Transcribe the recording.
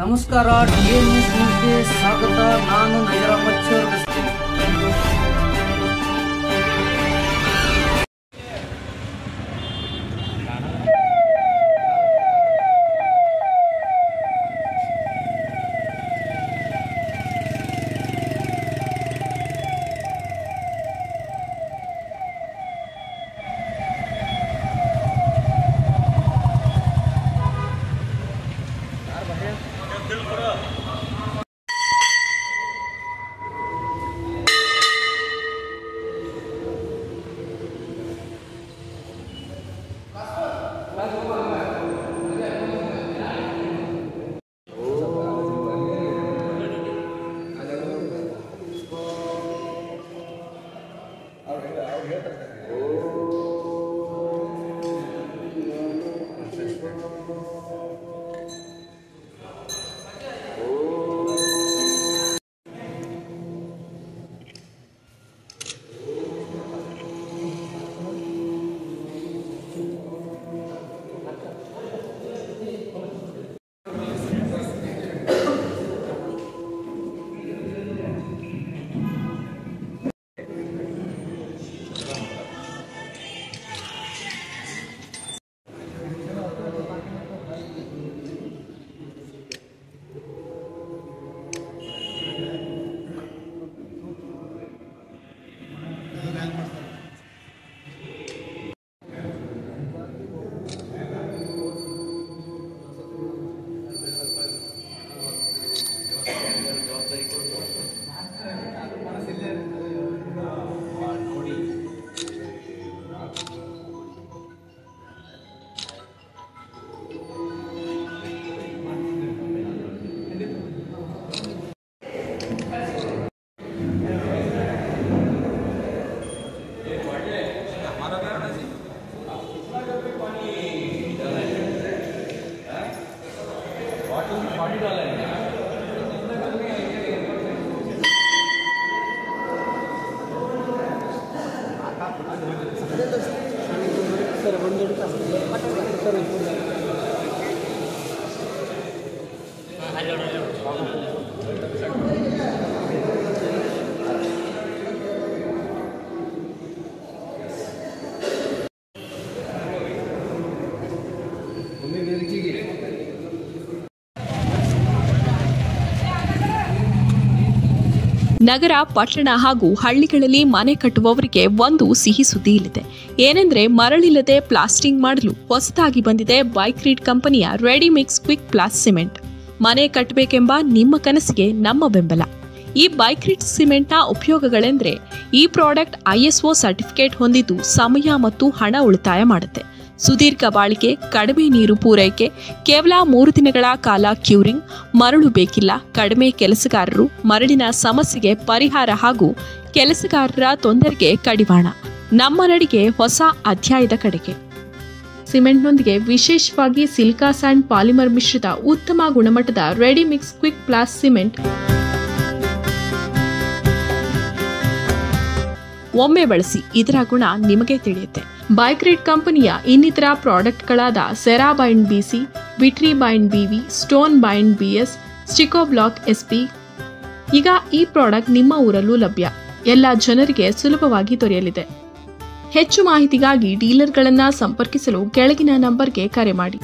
ನಮಸ್ಕಾರ, ಡಿಎನ್ ನ್ಯೂಸ್ಗೆ ಸ್ವಾಗತ. ನಾನು ನಗರ ಮಚ್ಚರ್ಗಸ್ತಿ. ನಗರ, ಪಟ್ಟಣ ಹಾಗೂ ಹಳ್ಳಿಗಳಲ್ಲಿ ಮನೆ ಕಟ್ಟುವವರಿಗೆ ಒಂದು ಸಿಹಿ ಸುದ್ದಿ ಇಲ್ಲಿದೆ. ಏನೆಂದ್ರೆ, ಮರಳಿಲ್ಲದೆ ಪ್ಲಾಸ್ಟಿಂಗ್ ಮಾಡಲು ಹೊಸದಾಗಿ ಬಂದಿದೆ ಬೈಕ್ರೀಟ್ ಕಂಪನಿಯ ರೆಡಿಮಿಕ್ಸ್ ಕ್ವಿಕ್ ಪ್ಲಾಸ್ ಸಿಮೆಂಟ್. ಮನೆ ಕಟ್ಟಬೇಕೆಂಬ ನಿಮ್ಮ ಕನಸಿಗೆ ನಮ್ಮ ಬೆಂಬಲ. ಈ ಬೈಕ್ರೀಟ್ ಸಿಮೆಂಟ್ನ ಉಪಯೋಗಗಳೆಂದರೆ, ಈ ಪ್ರಾಡಕ್ಟ್ ISO ಸರ್ಟಿಫಿಕೇಟ್ ಹೊಂದಿದ್ದು ಸಮಯ ಮತ್ತು ಹಣ ಉಳಿತಾಯ ಮಾಡುತ್ತೆ. ಸುದೀರ್ಘ ಬಾಳಿಕೆ, ಕಡಿಮೆ ನೀರು ಪೂರೈಕೆ, ಕೇವಲ 3 ದಿನಗಳ ಕಾಲ ಕ್ಯೂರಿಂಗ್, ಮರಳು ಬೇಕಿಲ್ಲ, ಕಡಿಮೆ ಕೆಲಸಗಾರರು, ಮರಳಿನ ಸಮಸ್ಯೆಗೆ ಪರಿಹಾರ ಹಾಗೂ ಕೆಲಸಗಾರರ ತೊಂದರೆಗೆ ಕಡಿವಾಣ. ನಮ್ಮ ನಡಿಗೆ ಹೊಸ ಅಧ್ಯಾಯದ ಕಡೆಗೆ. ಸಿಮೆಂಟ್ನೊಂದಿಗೆ ವಿಶೇಷವಾಗಿ ಸಿಲಿಕಾ ಸ್ಯಾಂಡ್ ಪಾಲಿಮರ್ ಮಿಶ್ರಿತ ಉತ್ತಮ ಗುಣಮಟ್ಟದ ರೆಡಿಮಿಕ್ಸ್ ಕ್ವಿಕ್ ಪ್ಲಾಸ್ ಸಿಮೆಂಟ್ ಒಮ್ಮೆ ಬಳಸಿ, ಇದರ ಗುಣ ನಿಮಗೆ ತಿಳಿಯುತ್ತೆ. ಬೈಕ್ರೀಟ್ ಕಂಪನಿಯ ಇನ್ನಿತರ ಪ್ರಾಡಕ್ಟ್ಗಳಾದ cera bind BC, vitri bind BV, stone bind BS, stico block SP. ಈಗ ಈ ಪ್ರಾಡಕ್ಟ್ ನಿಮ್ಮ ಊರಲ್ಲೂ ಲಭ್ಯ. ಎಲ್ಲ ಜನರಿಗೆ ಸುಲಭವಾಗಿ ದೊರೆಯಲಿದೆ. ಹೆಚ್ಚು ಮಾಹಿತಿಗಾಗಿ ಡೀಲರ್ಗಳನ್ನು ಸಂಪರ್ಕಿಸಲು ಕೆಳಗಿನ ನಂಬರ್ಗೆ ಕರೆ ಮಾಡಿ.